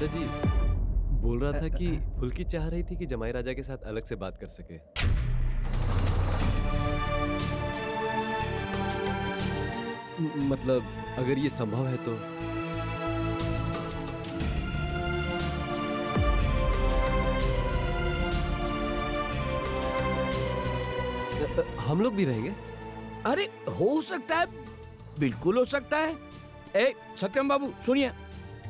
चाचा जी बोल रहा था कि फुल्की चाह रही थी कि जमाई राजा के साथ अलग से बात कर सके। मतलब अगर ये संभव है तो। हम लोग भी रहेंगे। अरे हो सकता है, बिल्कुल हो सकता है। ए सत्यम बाबू सुनिए,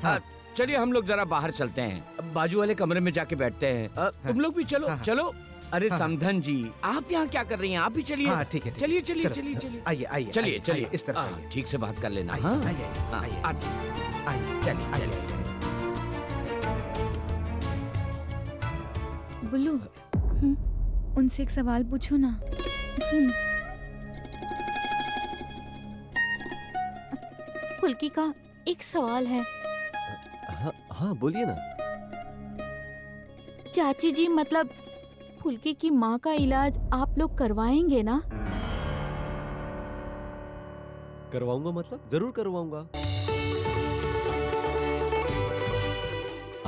हाँ। चलिए हम लोग जरा बाहर चलते हैं, अब बाजू वाले कमरे में जाके बैठते हैं। तुम लोग भी चलो। हाँ, हाँ। चलो। अरे हाँ, हाँ। समधन जी, आप यहाँ क्या कर रही हैं? आप भी चलिए। हाँ ठीक है, ठीक है। चलिए चलिए चलो, चलिए चलिए आइए आइए चलिए आइए, चलिए आइए, इस तरफ आइए। ठीक से बात कर लेना। आइए, हाँ आइए, हाँ, आइए, आइए। आइए, चलिए आइए। चलिए। बुल्लू, उनसे एक सवाल पूछो ना। फुल्की का एक सवाल है। हाँ हाँ बोलिए ना। चाची जी, मतलब फुल्की की माँ का इलाज आप लोग करवाएंगे ना? करवाऊंगा, मतलब जरूर करवाऊंगा।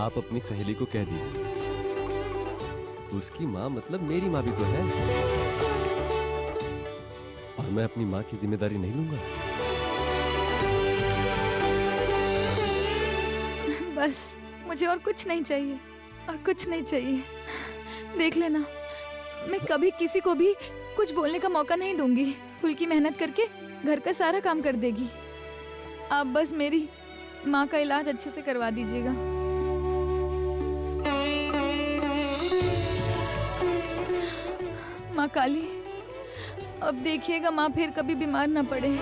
आप अपनी सहेली को कह दीजिए, उसकी माँ मतलब मेरी माँ भी तो है, और मैं अपनी माँ की जिम्मेदारी नहीं लूंगा। बस मुझे और कुछ नहीं चाहिए, और कुछ नहीं चाहिए। देख लेना, मैं कभी किसी को भी कुछ बोलने का मौका नहीं दूंगी। फुल्की मेहनत करके घर का सारा काम कर देगी। आप बस मेरी माँ का इलाज अच्छे से करवा दीजिएगा। माँ काली, अब देखिएगा माँ फिर कभी बीमार ना पड़े।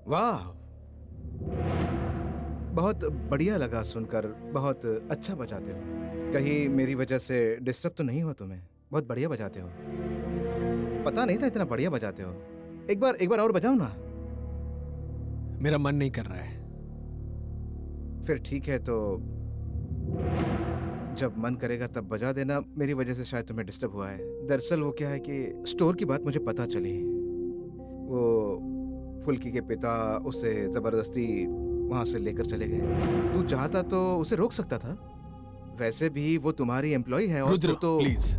वाह, बहुत बढ़िया लगा सुनकर। बहुत अच्छा बजाते हो। कहीं मेरी वजह से डिस्टर्ब तो नहीं हो तुम्हें? बहुत बढ़िया बजाते हो। पता नहीं था इतना बढ़िया बजाते हो। एक बार और बजाओ ना। मेरा मन नहीं कर रहा है। फिर ठीक है, तो जब मन करेगा तब बजा देना। मेरी वजह से शायद तुम्हें डिस्टर्ब हुआ है। दरअसल वो क्या है कि स्टोर की बात मुझे पता चली। वो फुल्की के पिता उसे जबरदस्ती वहां से लेकर चले गए। तू चाहता तो उसे रोक सकता था। वैसे भी वो तुम्हारी एम्प्लॉय है और रुद्र, तू तो प्लीज।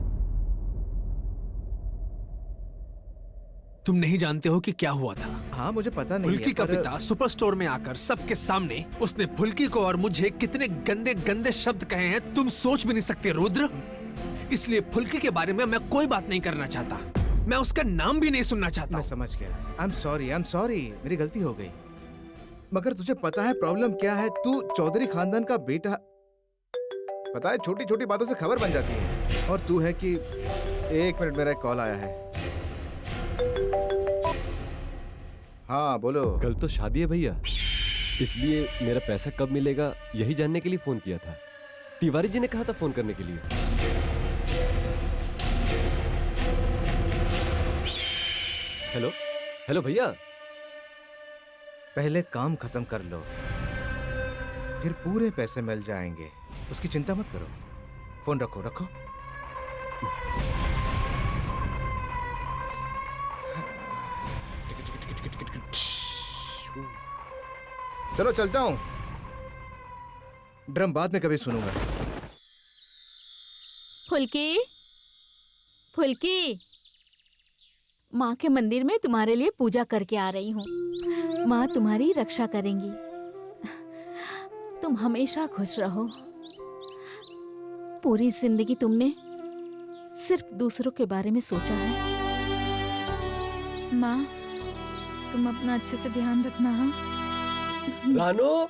तुम नहीं जानते हो कि क्या हुआ था। हाँ, मुझे पता नहीं फुल्की है, का पर- पिता सुपर स्टोर में आकर सबके सामने उसने फुल्की को और मुझे कितने गंदे गंदे शब्द कहे हैं तुम सोच भी नहीं सकते रुद्र। इसलिए फुल्की के बारे में मैं कोई बात नहीं करना चाहता। मैं उसका नाम भी नहीं सुनना चाहता। मैं समझ गया। आई एम सॉरी, मेरी गलती हो गई। मगर तुझे पता है प्रॉब्लम क्या है? तू चौधरी खानदान का बेटा। पता है, छोटी छोटी बातों से खबर बन जाती है। और तू है कि 1 मिनट, मेरा एक कॉल आया है। हाँ बोलो। कल तो शादी है भैया, इसलिए मेरा पैसा कब मिलेगा यही जानने के लिए फोन किया था। तिवारी जी ने कहा था फोन करने के लिए। हेलो हेलो भैया। पहले काम खत्म कर लो, फिर पूरे पैसे मिल जाएंगे। उसकी चिंता मत करो। फोन रखो रखो। चलो चलता हूँ, ड्रम बाद में कभी सुनूंगा। फुल्की, फुल्की, माँ के मंदिर में तुम्हारे लिए पूजा करके आ रही हूँ। माँ तुम्हारी रक्षा करेंगी। तुम हमेशा खुश रहो। पूरी जिंदगी तुमने सिर्फ दूसरों के बारे में सोचा है। माँ, तुम अपना अच्छे से ध्यान रखना। हाँ, रानो,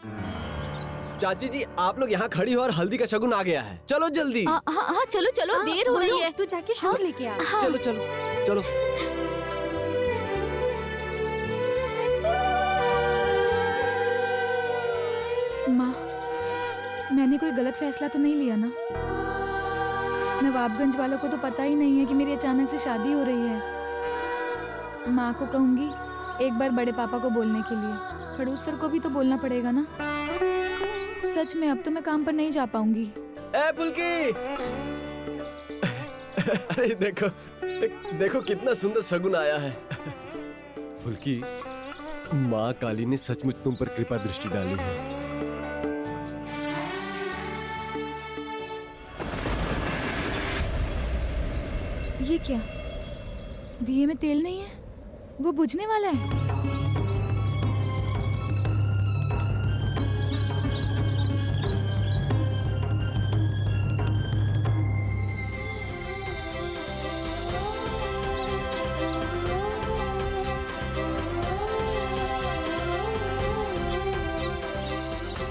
चाची जी आप लोग यहाँ खड़ी हो और हल्दी का शगुन आ गया है, चलो जल्दी। हाँ हाँ, चलो चलो, देर हो रही है। तू जाके शगुन लेके आ। हाँ। चलो चलो चलो। माँ, मैंने कोई गलत फैसला तो नहीं लिया ना? नवाबगंज वालों को तो पता ही नहीं है कि मेरी अचानक से शादी हो रही है। माँ को कहूँगी एक बार बड़े पापा को बोलने के लिए। खड़ूस सर को भी तो बोलना पड़ेगा ना। सच में अब तो मैं काम पर नहीं जा पाऊंगी। ए फुल्की, अरे देखो देखो कितना सुंदर शगुन आया है। फुल्की, माँ काली ने सचमुच तुम पर कृपा दृष्टि डाली है। ये क्या? दिए में तेल नहीं है, वो बुझने वाला है।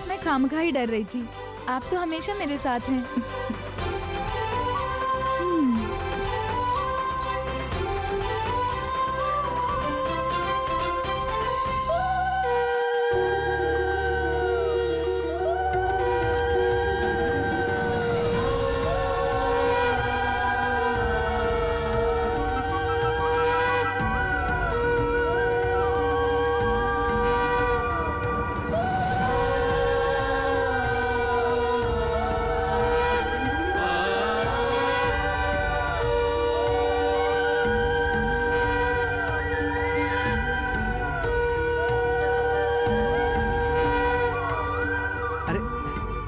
मैं खामखा ही डर रही थी। आप तो हमेशा मेरे साथ हैं।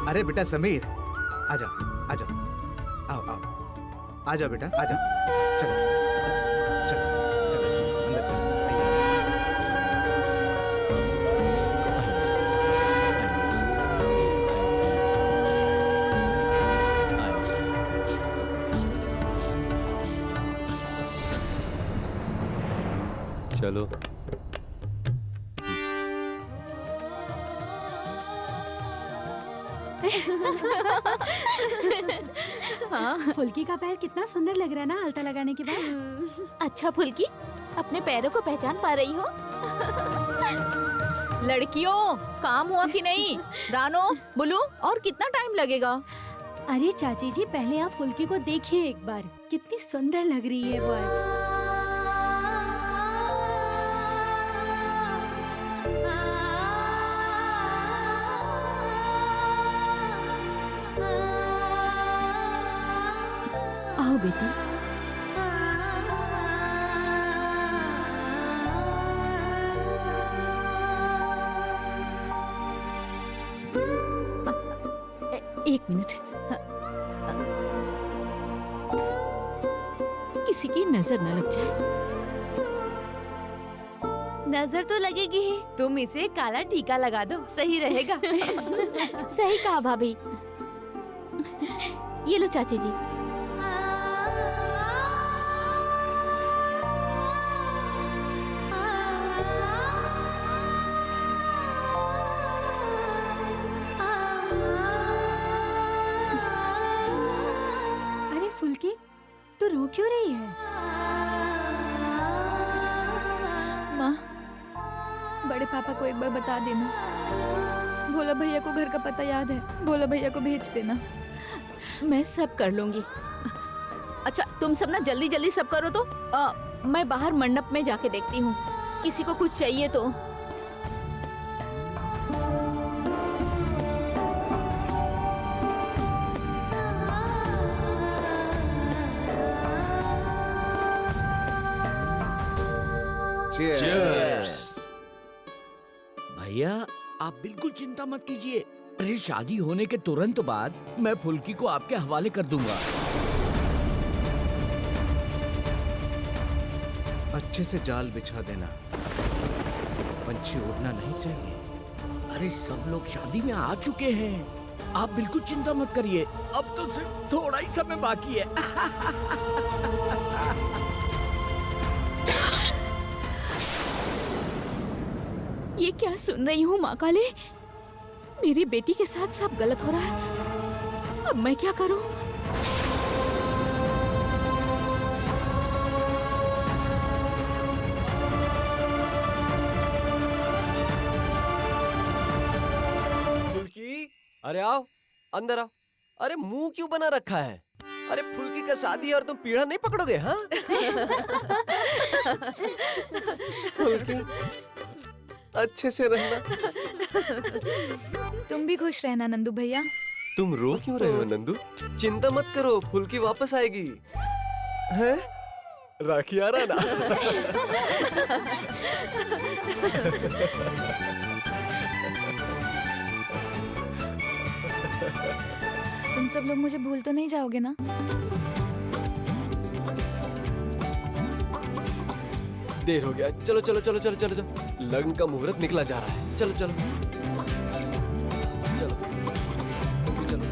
अरे बेटा समीर, आजा आजा, आओ आओ, आजा बेटा आजा। चलो चलो चलो अंदर चलो, चलो। हाँ, फुल्की का पैर कितना सुंदर लग रहा है ना अलता लगाने के बाद। अच्छा फुल्की, अपने पैरों को पहचान पा रही हो? लड़कियों, काम हुआ कि नहीं? रानो, बुलू, और कितना टाइम लगेगा? अरे चाची जी, पहले आप फुल्की को देखिए एक बार, कितनी सुंदर लग रही है वो आज। आओ बेटी। एक मिनट, किसी की नजर न लग जाए। नजर तो लगेगी ही, तुम इसे काला टीका लगा दो, सही रहेगा। सही कहा भाभी। ये लो चाची जी। अरे फुल्की, तू रो क्यों रही है? माँ, बड़े पापा को एक बार बता देना। भोला भैया को घर का पता याद है, भोला भैया को भेज देना। मैं सब कर लूंगी। अच्छा, तुम सब ना जल्दी जल्दी सब करो तो मैं बाहर मंडप में जाके देखती हूँ, किसी को कुछ चाहिए तो। Cheers. भैया आप बिल्कुल चिंता मत कीजिए। अरे शादी होने के तुरंत बाद मैं फुल्की को आपके हवाले कर दूंगा। अच्छे से जाल बिछा देना, पंछी उड़ना नहीं चाहिए। अरे सब लोग शादी में आ चुके हैं, आप बिल्कुल चिंता मत करिए। अब तो सिर्फ थोड़ा ही समय बाकी है। ये क्या सुन रही हूँ माँ काली? मेरी बेटी के साथ सब गलत हो रहा है। अब मैं क्या करूँ? फुल्की, अरे आओ, अंदर आओ। अरे मुंह क्यों बना रखा है? अरे फुल्की का शादी है और तुम पीढ़ा नहीं पकड़ोगे? हाँ फुल्की, अच्छे से रहना। तुम भी खुश रहना नंदू भैया। तुम रो क्यों रहे हो नंदू? चिंता मत करो, फुल्की वापस आएगी। हैं? राखी आ रहा ना? तुम सब लोग मुझे भूल तो नहीं जाओगे ना? देर हो गया, चलो चलो चलो चलो चलो चलो। लगन का मुहूर्त निकला जा रहा है। चलो चलो चलो, तुम भी चलो।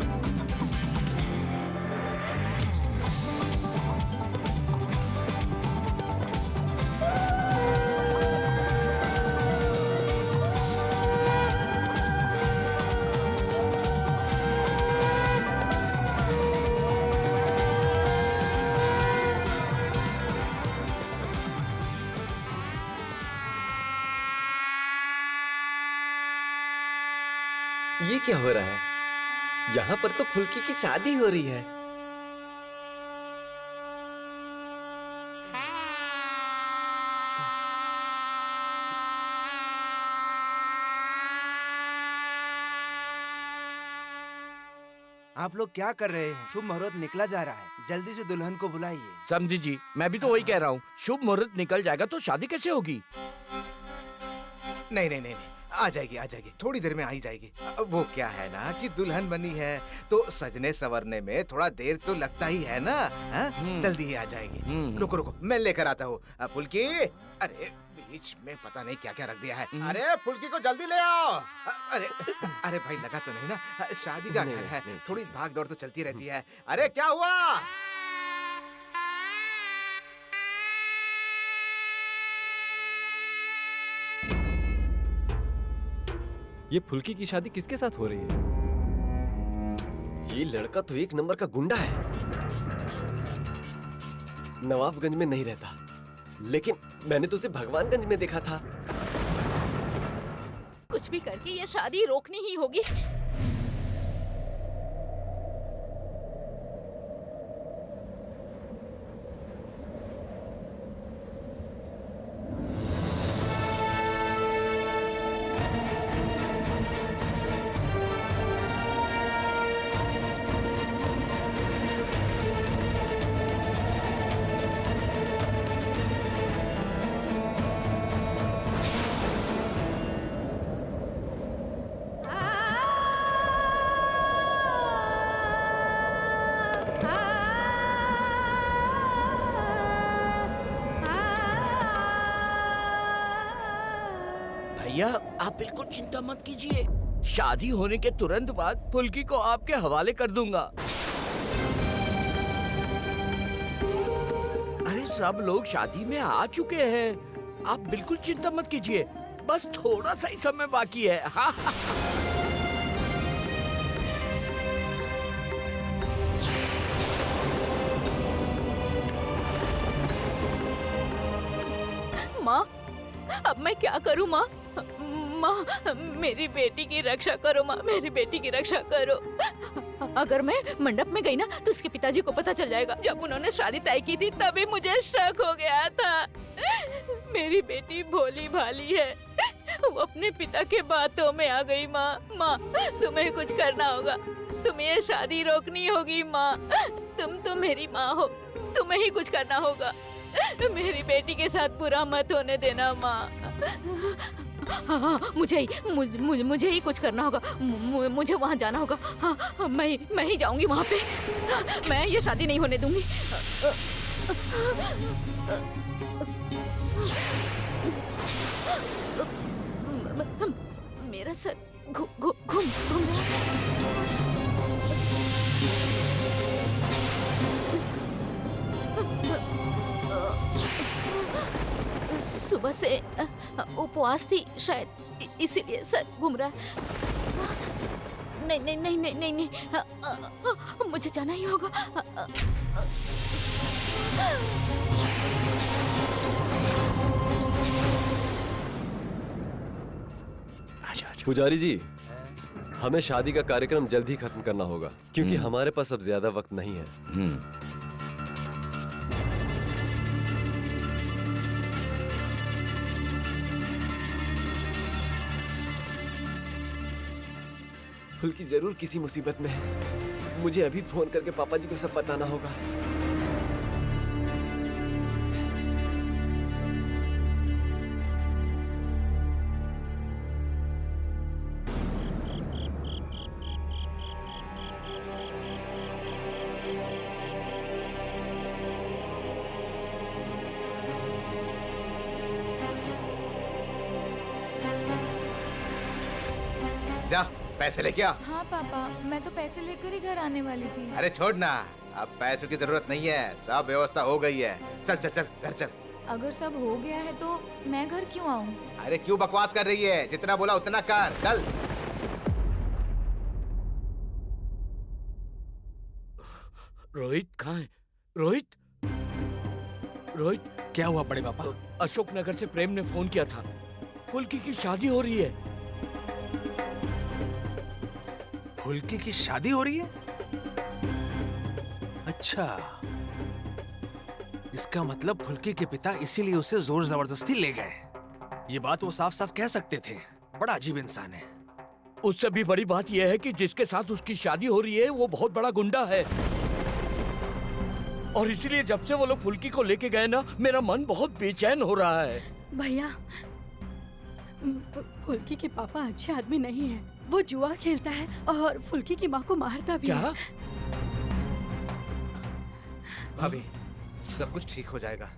ये क्या हो रहा है? यहाँ पर तो फुल्की की शादी हो रही है। आप लोग क्या कर रहे हैं? शुभ मुहूर्त निकला जा रहा है, जल्दी से दुल्हन को बुलाइए। समझी जी, मैं भी तो वही कह रहा हूँ। शुभ मुहूर्त निकल जाएगा तो शादी कैसे होगी? नहीं नहीं नहीं नहीं, आ जाएगी आ जाएगी, थोड़ी देर में आ ही जाएगी। वो क्या है ना कि दुल्हन बनी है तो सजने संवरने में थोड़ा देर तो लगता ही है ना। हाँ? जल्दी ही आ जाएगी। रुको रुको, मैं लेकर आता हूँ। फुल्की, अरे बीच में पता नहीं क्या क्या रख दिया है। अरे फुल्की को जल्दी ले आओ। अरे अरे भाई, लगा तो नहीं ना? शादी का घर है, थोड़ी भाग दौड़ तो चलती रहती है। अरे क्या हुआ? ये फुल्की की शादी किसके साथ हो रही है? ये लड़का तो एक नंबर का गुंडा है। नवाबगंज में नहीं रहता, लेकिन मैंने तो उसे भगवानगंज में देखा था। कुछ भी करके ये शादी रोकनी ही होगी। भैया आप बिल्कुल चिंता मत कीजिए, शादी होने के तुरंत बाद फुल्की को आपके हवाले कर दूंगा। अरे सब लोग शादी में आ चुके हैं, आप बिल्कुल चिंता मत कीजिए, बस थोड़ा सा ही समय बाकी है। हाँ माँ, अब मैं क्या करूँ माँ? माँ, मेरी बेटी की रक्षा करो माँ, मेरी बेटी की रक्षा करो। अगर मैं मंडप में गई ना तो उसके पिताजी को पता चल जाएगा। जब उन्होंने शादी तय की थी तभी मुझे शक हो गया था। मेरी बेटी भोली भाली है, वो अपने पिता के बातों में आ गई। माँ, माँ तुम्हें कुछ करना होगा, तुम्हें ये शादी रोकनी होगी माँ। तुम तो मेरी माँ हो, तुम्हें ही कुछ करना होगा। मेरी बेटी के साथ बुरा मत होने देना माँ। हाँ, मुझे ही कुछ करना होगा। मुझे वहाँ जाना होगा। हाँ, मैं ही जाऊंगी वहाँ पे। मैं ये शादी नहीं होने दूंगी। मेरा सर घूम रहा है। सुबह से उपवास थी शायद, इसीलिए सर घूम रहा है। नहीं, मुझे जाना ही होगा। पुजारी जी, हमें शादी का कार्यक्रम जल्द ही खत्म करना होगा क्योंकि हमारे पास अब ज्यादा वक्त नहीं है। फुल्की जरूर किसी मुसीबत में है। मुझे अभी फोन करके पापा जी को सब बताना होगा। जा पैसे लेके आ। हाँ पापा, मैं तो पैसे लेकर ही घर आने वाली थी। अरे छोड़ ना, अब पैसों की जरूरत नहीं है, सब व्यवस्था हो गई है। चल चल चल घर चल। अगर सब हो गया है तो मैं घर क्यों आऊँ? अरे क्यों बकवास कर रही है, जितना बोला उतना कर, चल। रोहित कहाँ है? रोहित क्या हुआ बड़े पापा? अशोक नगर से प्रेम ने फोन किया था, फुल्की की शादी हो रही है। फुल्की की शादी हो रही है? अच्छा, इसका मतलब फुल्की के पिता इसीलिए उसे जोर जबरदस्ती ले गए। ये बात वो साफ साफ कह सकते थे। बड़ा अजीब इंसान है। उससे भी बड़ी बात यह है कि जिसके साथ उसकी शादी हो रही है वो बहुत बड़ा गुंडा है, और इसीलिए जब से वो लोग फुल्की को लेके गए ना, मेरा मन बहुत बेचैन हो रहा है। भैया, फुल्की के पापा अच्छे आदमी नहीं है। वो जुआ खेलता है और फुल्की की माँ को मारता भी क्या? है। भाभी, सब कुछ ठीक हो जाएगा।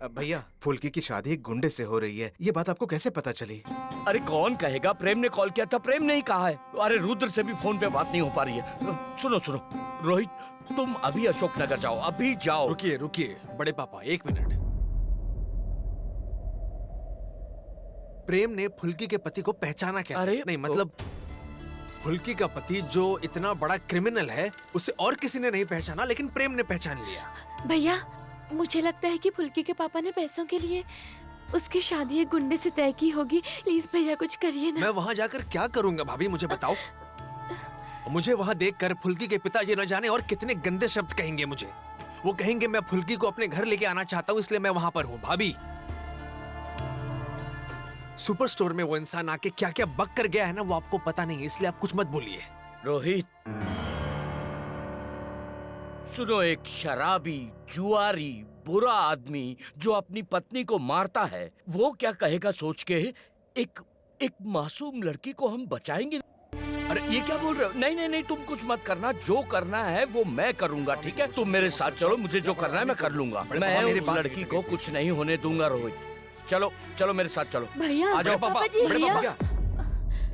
भैया, फुल्की की शादी एक गुंडे से हो रही है, ये बात आपको कैसे पता चली? अरे कौन कहेगा? प्रेम ने कॉल किया था, प्रेम ने ही कहा है। अरे रुद्र से भी फोन पे बात नहीं हो पा रही है। सुनो रोहित, तुम अभी अशोक नगर जाओ, अभी जाओ। रुकिए बड़े पापा, एक मिनट। प्रेम ने फुल्की के पति को पहचाना कैसे? अरे नहीं मतलब फुल्की का पति जो इतना बड़ा क्रिमिनल है उसे और किसी ने नहीं पहचाना, लेकिन प्रेम ने पहचान लिया। भैया, मुझे लगता है कि फुल्की के पापा ने पैसों के लिए उसकी शादी एक गुंडे से तय की होगी। प्लीज भैया कुछ करिए ना। मैं वहाँ जाकर क्या करूँगा भाभी, मुझे बताओ। मुझे वहाँ देखकर फुल्की के पिता ये न जाने और कितने गंदे शब्द कहेंगे मुझे। वो कहेंगे मैं फुल्की को अपने घर लेके आना चाहता हूँ, इसलिए मैं वहाँ पर हूँ। भाभी, सुपर स्टोर में वो इंसान आके क्या क्या बक कर गया है ना, वो आपको पता नहीं, इसलिए आप कुछ मत बोलिए। रोहित सुनो, एक शराबी, जुआरी, बुरा आदमी जो अपनी पत्नी को मारता है, वो क्या कहेगा सोच के एक मासूम लड़की को हम बचाएंगे? अरे ये क्या बोल रहे हो? नहीं, तुम कुछ मत करना। जो करना है वो मैं करूंगा, ठीक है? तुम मेरे साथ चलो, मुझे जो करना है मैं कर लूंगा। मैं उस लड़की को कुछ नहीं होने दूंगा। रोहित चलो मेरे साथ चलो। भैया, आ जाओ पापा जी, भैया।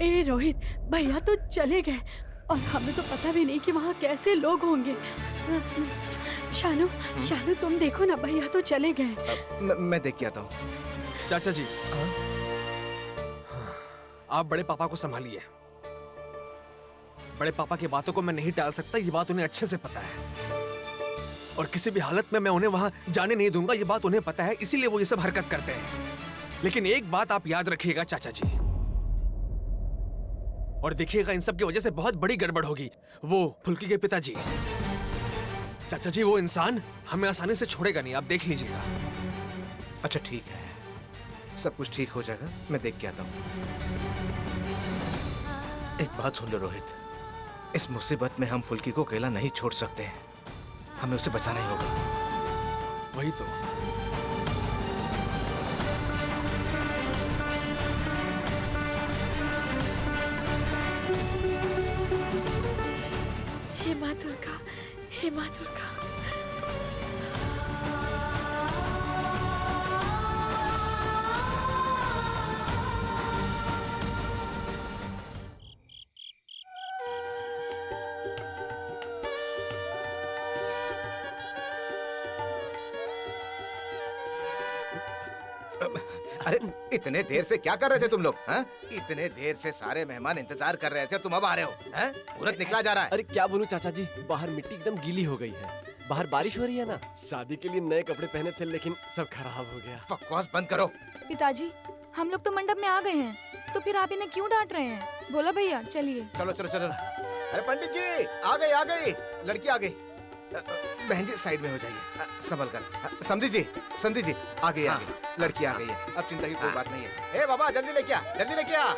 ए रोहित, भैया तो चले गए और हमें तो पता भी नहीं कि वहाँ कैसे लोग होंगे। शानू तुम देखो ना, भैया तो चले गए। मैं देख के आता हूँ। चाचा जी, आप बड़े पापा को संभालिए। बड़े पापा की बातों को मैं नहीं टाल सकता, ये बात उन्हें अच्छे से पता है, और किसी भी हालत में मैं उन्हें वहां जाने नहीं दूंगा, ये बात उन्हें पता है, इसीलिए वो ये सब हरकत करते हैं। लेकिन एक बात आप याद रखिएगा चाचा जी, और देखिएगा इन सब की वजह से बहुत बड़ी गड़बड़ होगी। वो फुल्की के पिताजी, चाचा जी, वो इंसान हमें आसानी से छोड़ेगा नहीं, आप देख लीजिएगा। अच्छा ठीक है, सब कुछ ठीक हो जाएगा, मैं देख के आता हूँ। एक बात सुन लो रोहित, इस मुसीबत में हम फुल्की को अकेला नहीं छोड़ सकते, हमें उसे बचाना ही होगा। वही तो। माँ दुर्गा। अरे इतने देर से क्या कर रहे थे तुम लोग? हाँ? इतने देर से सारे मेहमान इंतजार कर रहे थे और तुम अब आ रहे हो? हाँ? मुहूर्त निकला जा रहा है। अरे क्या बोलूं चाचा जी, बाहर मिट्टी एकदम गीली हो गई है। बाहर बारिश हो रही है ना, शादी के लिए नए कपड़े पहने थे लेकिन सब खराब हो गया। बकवास बंद करो। पिताजी, हम लोग तो मंडप में आ गए हैं, तो फिर आप इन्हें क्यों डांट रहे हैं? बोला भैया, चलिए। चलो चलो चलो। अरे पंडित जी, आ गई, लड़की आ गई। बहन जी साइड में हो जाइए, संभल कर। समझी जी आ गई, लड़की आ गई है। अब चिंता की कोई बात नहीं है। ए बाबा, जल्दी लेके आ, जल्दी लेके आ।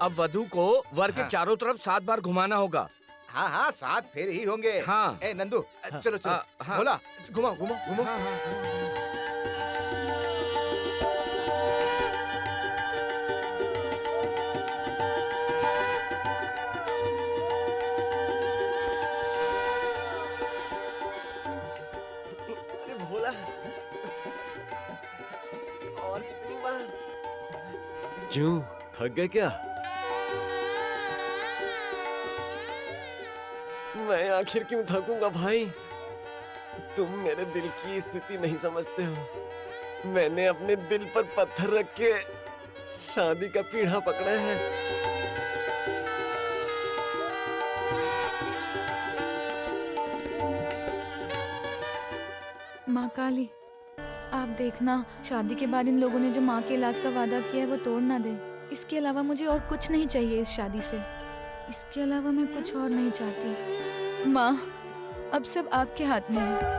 अब वधू को वर के हाँ। चारों तरफ 7 बार घुमाना होगा। हाँ हाँ, 7 फेरे ही होंगे। हाँ। ए नंदू, चलो चलो। हाँ। बोला, घुमाओ घुमाओ घुमाओ। हाँ, हाँ। अरे भोला, और कितनी बार? क्यों, थक गए क्या? मैं आखिर क्यों थकूंगा भाई? तुम मेरे दिल की स्थिति नहीं समझते हो। मैंने अपने दिल पर पत्थर रख के शादी का पीढ़ा पकड़ा है। माँ काली, आप देखना, शादी के बाद इन लोगों ने जो माँ के इलाज का वादा किया है वो तोड़ ना दे। इसके अलावा मुझे और कुछ नहीं चाहिए इस शादी से। इसके अलावा मैं कुछ और नहीं चाहती। माँ, अब सब आपके हाथ में है।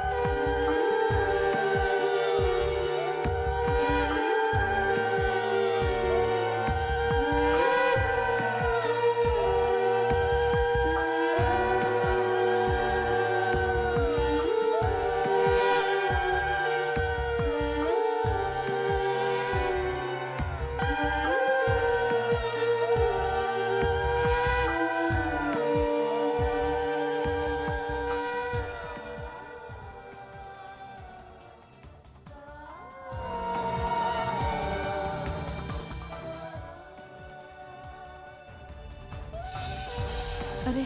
अरे,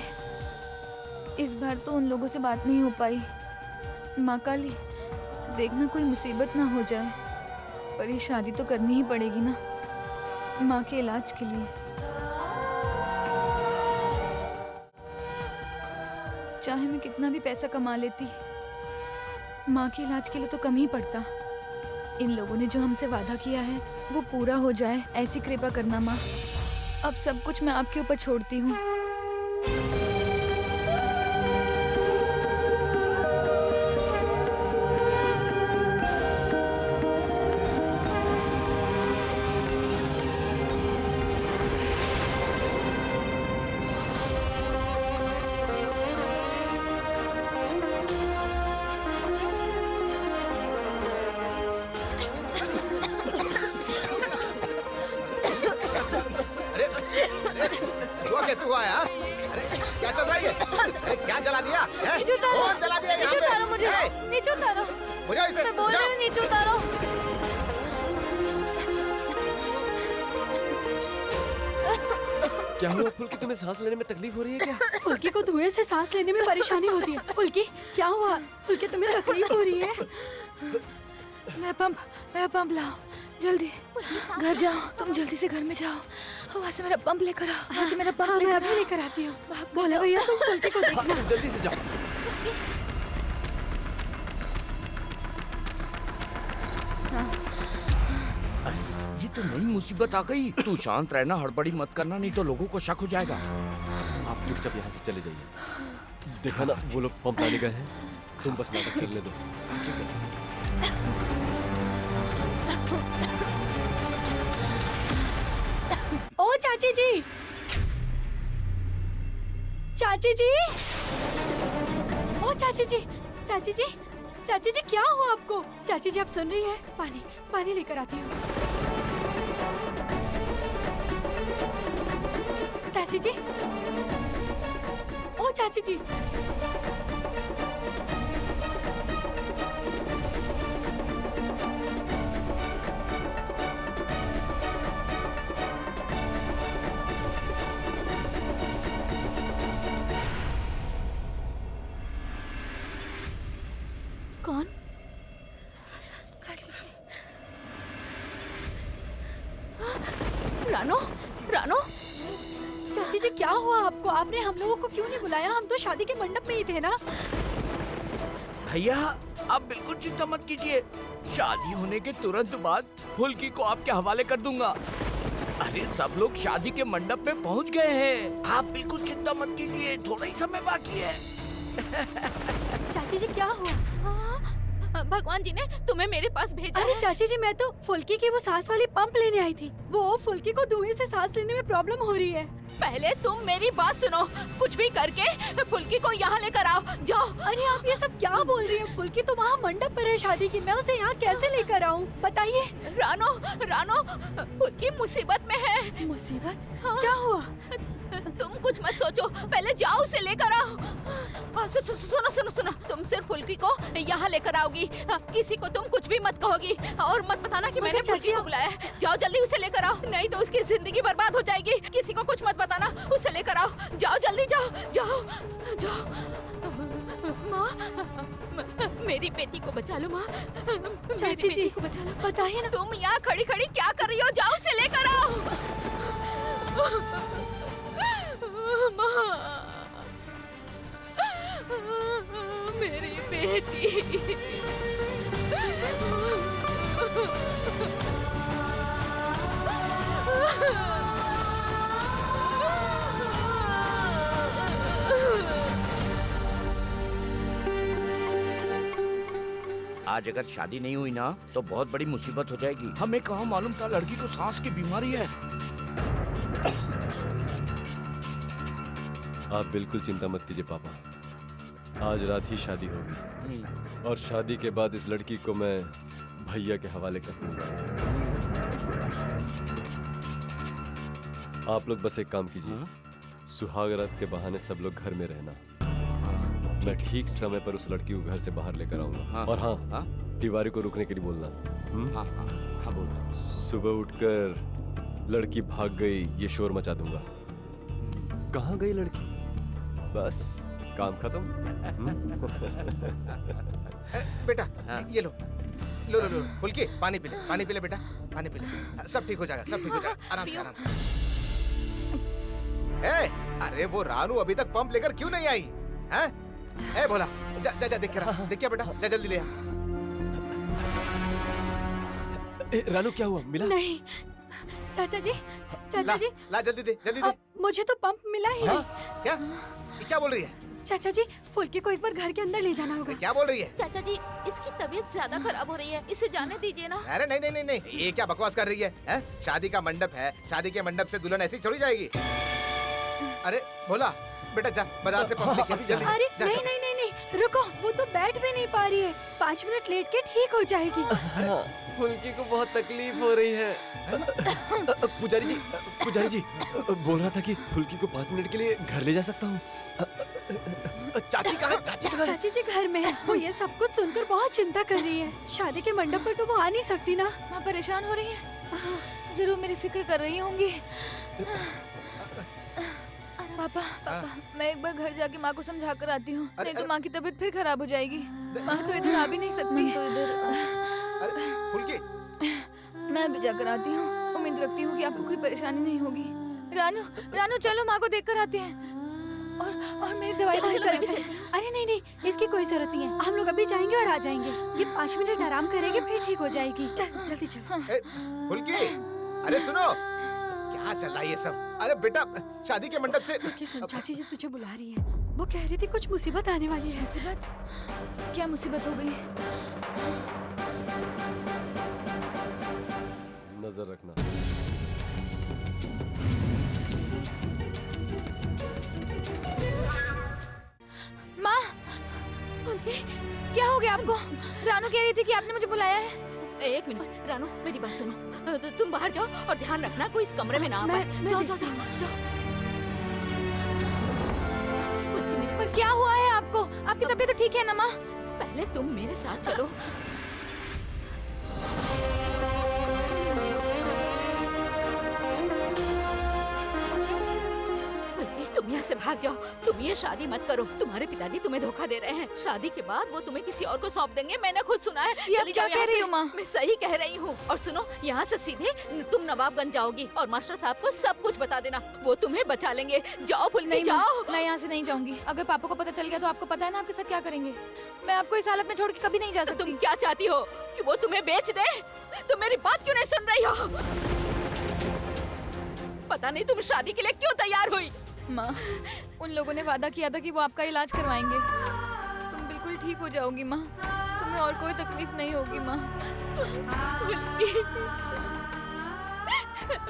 इस बार तो उन लोगों से बात नहीं हो पाई। माँ काली, देखना कोई मुसीबत ना हो जाए, पर ये शादी तो करनी ही पड़ेगी ना, माँ के इलाज के लिए। चाहे मैं कितना भी पैसा कमा लेती, माँ के इलाज के लिए तो कम ही पड़ता। इन लोगों ने जो हमसे वादा किया है वो पूरा हो जाए, ऐसी कृपा करना माँ। अब सब कुछ मैं आपके ऊपर छोड़ती हूँ। कैसे हुआ यार? अरे क्या चल रहा है ये? अरे क्या जला दिया? हैं? नीचे उतारो। कौन जला दिया यहाँ नीचे उतारो पे? मुझे। हैं? नीचे उतारो। बुझाओ इसे। मैं बोल रही हूँ, नीचे उतारो। क्या हुआ फुल्की, तुम्हें सांस लेने में तकलीफ हो रही है क्या? फुल्की को धुएं से सांस लेने में परेशानी होती है। फुल्की, क्या हुआ? फुल्की, तुम्हें तकलीफ हो रही है? मेरा पंप लाओ, जल्दी। घर जाओ, तुम जल्दी से घर में जाओ। वहाँ से मेरा पंप लेकर आओ, वहाँ से मेरा पंप हाँ, मैं लेकर अभी लेकर आती हूँ। बोला भैया, तुम फुल्की को देखना। तुम जल्दी से जाओ। ये तो नई मुसीबत आ गई। तू शांत रहना, हड़बड़ी मत करना, नहीं तो लोगों को शक हो जाएगा। आप चुपचाप यहाँ से चले जाइए। देखा ना, वो लोग पंप लाने गए हैं, तुम बस नाटक चलने दो। ठीक है। ओ चाची जी, चाची जी, ओ चाची जी, चाची जी, चाची जी क्या हुआ आपको? चाची जी आप सुन रही हैं? पानी पानी लेकर आती हूँ। चाची जी, ओ चाची जी, कौन? चाची जी, रानो, रानो, चाची जी क्या हुआ आपको? आपने हम लोगों को क्यों नहीं बुलाया? हम तो शादी के मंडप में ही थे ना। भैया आप बिल्कुल चिंता मत कीजिए, शादी होने के तुरंत बाद फुल्की को आपके हवाले कर दूंगा। अरे सब लोग शादी के मंडप में पहुंच गए हैं, आप बिल्कुल चिंता मत कीजिए, थोड़ा ही समय बाकी है। चाची जी क्या हुआ? भगवान जी ने तुम्हें मेरे पास भेजा अरे है। चाची जी मैं तो फुल्की की वो सांस वाली पंप लेने आई थी। वो फुल्की को धुएं से सांस लेने में प्रॉब्लम हो रही है। पहले तुम मेरी बात सुनो, कुछ भी करके फुल्की को यहाँ लेकर आओ, जाओ। अरे आप ये सब क्या बोल रही हैं? फुल्की तो वहाँ मंडप पर है शादी की, मैं उसे यहाँ कैसे लेकर आऊँ? बताइए। रानो, रानो, फुल्की मुसीबत में है। मुसीबत? हाँ। क्या हुआ? तुम कुछ मत सोचो, पहले जाओ उसे लेकर आओ। सुनो सुनो सुनो, तुम सिर्फ फुल्की को यहाँ लेकर आओगी, किसी को तुम कुछ भी मत कहोगी और मत बताना कि मैंने फुल्की को बुलाया है। जाओ जल्दी उसे लेकर आओ, नहीं तो उसकी जिंदगी बर्बाद हो जाएगी। किसी को कुछ मत बताना, उसे लेकर आओ। जाओ जल्दी जाओ, जाओ जाओ। माँ, मेरी बेटी को बचा लो माँ, चाची जी को बचा लो। बताइए ना। तुम यहाँ खड़ी खड़ी क्या कर रही हो? जाओ उसे लेकर आओ। माँ, मेरी बेटी। आज अगर शादी नहीं हुई ना तो बहुत बड़ी मुसीबत हो जाएगी। हमें कहाँ मालूम था लड़की को सांस की बीमारी है। आप बिल्कुल चिंता मत कीजिए पापा, आज रात ही शादी होगी और शादी के बाद इस लड़की को मैं भैया के हवाले कर दूंगा। आप लोग बस एक काम कीजिए, सुहाग रात के बहाने सब लोग घर में रहना। मैं ठीक समय पर उस लड़की को घर से बाहर लेकर आऊंगा। और हाँ, तिवारी को रुकने के लिए बोलना। हाँ बोल। सुबह उठकर लड़की भाग गई ये शोर मचा दूंगा। कहाँ गई लड़की? बस काम खत्म। बेटा ये लो लो लो लो फुल्की, पानी पी ले, पानी पी ले बेटा, पानी पी ले, सब ठीक हो जाएगा, सब ठीक हो जाएगा, आराम से आराम से। अरे वो रानू अभी तक पंप लेकर क्यों नहीं आई? हैं? ए भोला, जा जा जा, देख क्या बेटा, जा जल्दी ले आ। रानू क्या हुआ, मिला? नहीं चाचा जी, चाचा जी ला जल्दी दे, जल्दी दे। मुझे तो पंप मिला ही नहीं। क्या ये क्या बोल रही है? चाचा जी फुल्की को एक बार घर के अंदर ले जाना होगा। क्या बोल रही है? चाचा जी इसकी तबीयत ज्यादा खराब हो रही है, इसे जाने दीजिए ना। अरे नहीं नहीं नहीं नहीं, ये क्या बकवास कर रही है? शादी का मंडप है, शादी के मंडप से दुल्हन ऐसी छोड़ी जाएगी? अरे भोला बेटा जा बाजार से पंप लेके जल्दी। अरे नहीं नहीं नहीं नहीं, रुको, वो तो बैठ भी नहीं पा रही है, 5 मिनट लेट के ठीक हो जाएगी। फुल्की को बहुत तकलीफ हो रही है। पुजारी जी बोल रहा था कि फुल्की को 5 मिनट के लिए घर ले जा सकता हूँ। चाची कहाँ है? चाची कहाँ है? चाची जी घर में है, वो ये सब कुछ सुनकर बहुत चिंता कर रही है। शादी के मंडप पर तो वो आ नहीं सकती ना। माँ परेशान हो रही है, जरूर मेरी फिक्र कर रही होंगी। पापा मैं एक बार घर जाके माँ को समझा कर आती हूँ, नहीं तो माँ की तबीयत फिर खराब हो जाएगी। माँ तो इधर आ भी नहीं सकती। तो इधर अरे फुल्की, मैं भी जाकर आती हूँ, उम्मीद रखती हूँ कि आपको कोई परेशानी नहीं होगी। रानू रानू चलो माँ को देख कर आते हैं। और मेरी दवाई चलो, चल चलो, अरे नहीं नहीं, इसकी कोई जरूरत नहीं है, हम लोग अभी जाएंगे और आ जाएंगे। ये 5 मिनट आराम करेंगे फिर ठीक हो जाएगी। चल जल्दी चल। फुल्की, अरे सुनो, क्या चल रहा है ये सब? अरे बेटा शादी के मंडप से सुन, चाची जी तुझे बुला रही है, वो कह रही थी कुछ मुसीबत आने वाली है। मुसीबत? क्या मुसीबत हो गई? नजर रखना। माँ फुल्की, क्या हो गया आपको? रानू कह रही थी कि आपने मुझे बुलाया है। एक मिनट रानू, मेरी बात सुनो। तुम बाहर जाओ और ध्यान रखना कोई इस कमरे में ना आ पाए। जाओ जाओ जाओ जाओ। फुल्की, बस क्या हुआ है आपको? आपकी तबीयत तो ठीक है ना माँ? पहले तुम मेरे साथ चलो। तुम यहाँ से भाग जाओ। तुम ये शादी मत करो। तुम्हारे पिताजी तुम्हें धोखा दे रहे हैं। शादी के बाद वो तुम्हें किसी और को सौंप देंगे। मैंने खुद सुना है। ये चली क्या जाओ कह यहाँ रही से। हो माँ? मैं सही कह रही हूँ। और सुनो, यहाँ से सीधे तुम नवाबगंज जाओगी और मास्टर साहब को सब कुछ बता देना। वो तुम्हें बचा लेंगे। जाओ फुल्की, नहीं जाओ। माँ, मैं यहाँ से नहीं जाऊंगी। अगर पापा को पता चल गया तो आपको पता है ना आपके साथ क्या करेंगे। मैं आपको इस हालत में छोड़ के कभी नहीं जा तो सकती। तुम क्या चाहती हो कि वो तुम्हें बेच दे? तुम मेरी बात क्यों नहीं सुन रही हो? पता नहीं तुम शादी के लिए क्यों तैयार हुई। माँ, उन लोगों ने वादा किया था कि वो आपका इलाज करवाएंगे। तुम बिल्कुल ठीक हो जाओगी माँ। तुम्हें और कोई तकलीफ नहीं होगी माँ।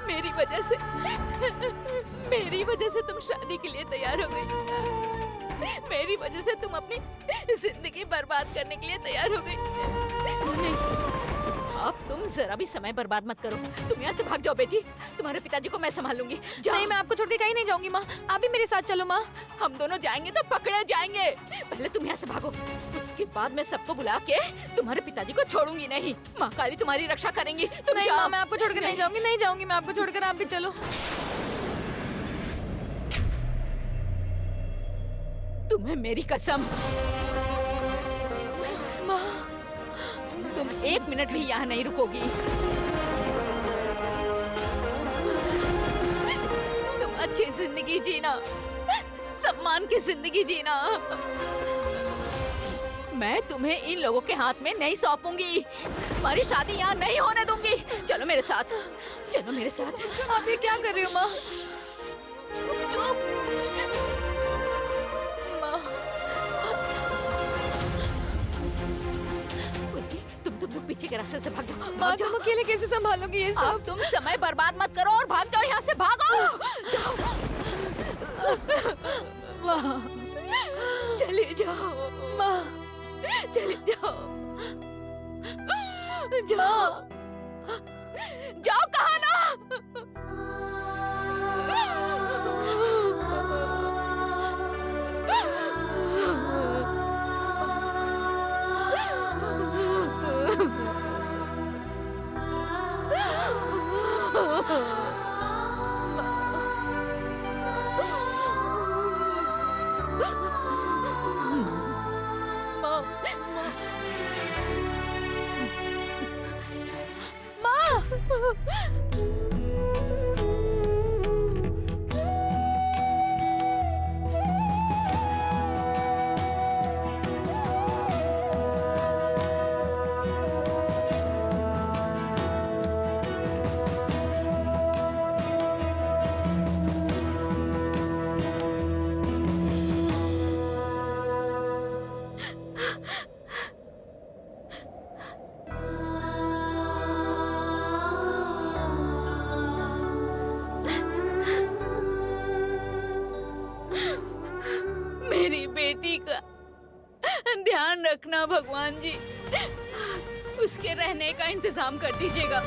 मेरी वजह से तुम शादी के लिए तैयार हो गई। मेरी वजह से तुम अपनी जिंदगी बर्बाद करने के लिए तैयार हो गई। नहीं, अब तुम जरा भी समय बर्बाद मत करो। तुम यहाँ से भाग जाओ बेटी। तुम्हारे पिताजी को मैं संभालूंगी। नहीं, मैं आपको छोड़ के कहीं नहीं जाऊंगी माँ। आप भी मेरे साथ चलो माँ। हम दोनों जाएंगे तो पकड़े जाएंगे। पहले तुम यहाँ से भागो, उसके बाद मैं सबको बुला के तुम्हारे पिताजी को छोड़ूंगी नहीं। माँ काली तुम्हारी रक्षा करेंगी। तुम नहीं जाओ। माँ, मैं आपको छोड़ के नहीं जाऊंगी। नहीं जाऊंगी मैं आपको छोड़कर। आप भी चलो। तुम्हें मेरी कसम, तुम एक मिनट भी यहाँ नहीं रुकोगी। तुम अच्छी जिंदगी जीना, सम्मान की जिंदगी जीना। मैं तुम्हें इन लोगों के हाथ में नहीं सौंपूंगी। तुम्हारी शादी यहाँ नहीं होने दूंगी। चलो मेरे साथ, चलो मेरे साथ। आप ये क्या कर रही हो माँ? चुप। तुम पीछे के रास्ते से भाग जाओ। माँ, तुम अकेले कैसे संभालोगी ये सब? अब तुम समय बर्बाद मत करो और भाग जाओ यहाँ से। भागो, जाओ। माँ, चले जाओ माँ, चले जाओ। जाओ, जाओ। कहा ना? मेरी बेटी का ध्यान रखना भगवान जी। उसके रहने का इंतजाम कर दीजिएगा।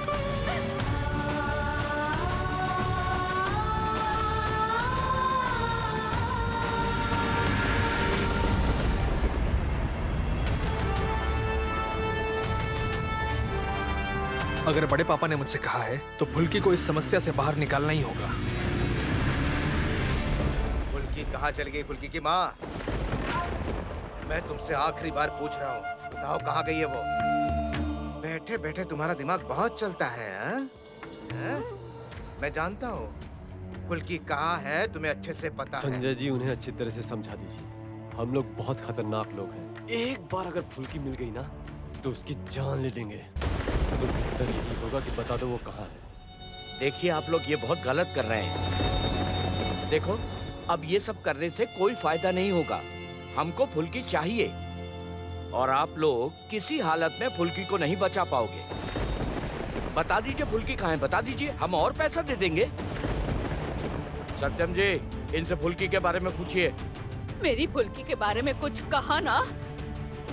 अगर बड़े पापा ने मुझसे कहा है तो फुल्की को इस समस्या से बाहर निकालना ही होगा। फुल्की कहाँ चल गई? फुल्की की माँ, मैं तुमसे आखिरी बार पूछ रहा हूँ, बताओ कहाँ गई है वो? बैठे बैठे तुम्हारा दिमाग बहुत चलता है, हाँ? मैं जानता हूँ फुल्की कहाँ है, तुम्हें अच्छे से पता है। संजय जी, उन्हें अच्छी तरह से समझा दीजिए। हम लोग बहुत खतरनाक लोग हैं। एक बार अगर फुल्की मिल गई ना तो उसकी जान ले लेंगे। तो बेहतर यही होगा कि बता दो वो कहाँ है। देखिए, आप लोग ये बहुत गलत कर रहे हैं। देखो, अब ये सब करने से कोई फायदा नहीं होगा। हमको फुल्की चाहिए और आप लोग किसी हालत में फुल्की को नहीं बचा पाओगे। बता दीजिए फुल्की कहाँ है, बता दीजिए, हम और पैसा दे देंगे। सत्यम जी, इनसे फुल्की के बारे में पूछिए। मेरी फुल्की के बारे में कुछ कहा ना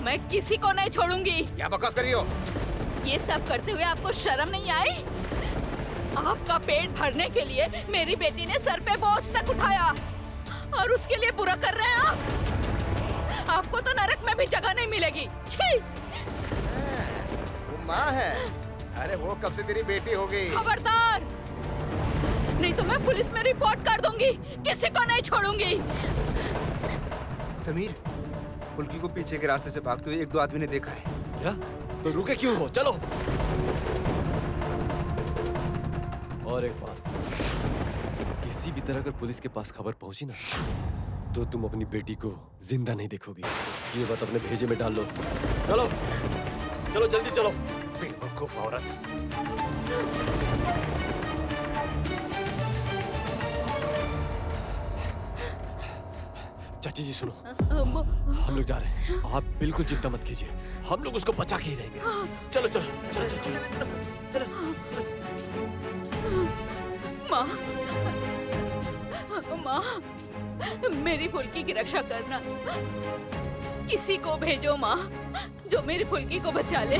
मैं किसी को नहीं छोड़ूंगी। क्या बकवास करी हो? ये सब करते हुए आपको शर्म नहीं आई? आपका पेट भरने के लिए मेरी बेटी ने सर पे बोझ तक उठाया और उसके लिए बुरा कर रहे हैं आप? आपको तो नरक में भी जगह नहीं मिलेगी। छी! वो माँ है। अरे वो कब से तेरी बेटी हो गई? खबरदार, नहीं तो मैं पुलिस में रिपोर्ट कर दूंगी। किसी को नहीं छोड़ूंगी। समीर, फुल्की को पीछे के रास्ते से भागते हुए 1-2 आदमी ने देखा है। क्या? तो रुके क्यों हो? चलो। और एक बात, किसी भी तरह अगर पुलिस के पास खबर पहुंची ना, तो तुम अपनी बेटी को जिंदा नहीं देखोगी। ये बात अपने भेजे में डाल लो। चलो चलो जल्दी चलो। बेवकूफ औरत। चाची जी सुनो, हम लोग जा रहे हैं। आप बिल्कुल चिंता मत कीजिए, हम लोग उसको बचा के ही रहेंगे। चलो चलो चलो चलो चलो चलो। माँ, माँ, मेरी फुल्की की रक्षा करना। किसी को भेजो माँ, जो मेरी फुल्की को बचा ले।